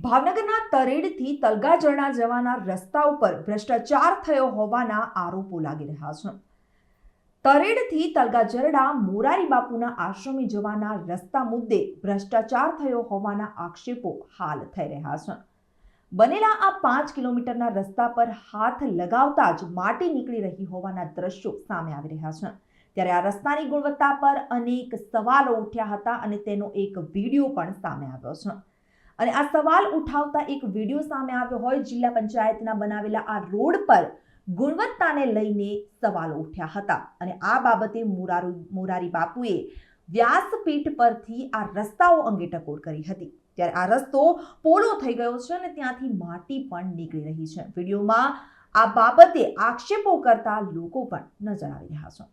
ભાવનગરના તરેડથી તલગાજરણા જવાના રસ્તા ઉપર ભ્રષ્ટાચાર થયો હોવાના આરોપો લાગી રહ્યા છે। તરેડથી તલગાજરડા મોરારી બાપુના આશ્રમે જવાના રસ્તા મુદ્દે ભ્રષ્ટાચાર થયો હોવાના આક્ષેપો હાલ થઈ રહ્યા છે। બનેલા આ 5 કિલોમીટરના રસ્તા પર હાથ લગાવતા જ માટી નીકળી રહી હોવાના દ્રશ્યો સામે આવી રહ્યા છે। ત્યારે આ રસ્તાની ગુણવત્તા પર અનેક સવાલો ઉઠ્યા હતા અને તેનો એક વિડીયો પણ સામે આવ્યો છે। અને આ સવાલ ઉઠાવતા એક વિડીયો સામે આવ્યો હોય। જિલ્લા પંચાયતના બનાવેલા આ રોડ પર ગુણવત્તાને લઈને સવાલો ઉઠ્યા હતા અને આ બાબતે મોરારી બાપુએ વ્યાસપીઠ પરથી આ રસ્તાઓ અંગે ટકોર કરી હતી। ત્યારે આ રસ્તો પોલો થઈ ગયો છે અને ત્યાંથી માટી પણ નીકળી રહી છે। વિડીયોમાં આ બાબતે આક્ષેપો કરતા લોકો પણ નજર આવી રહ્યા છે।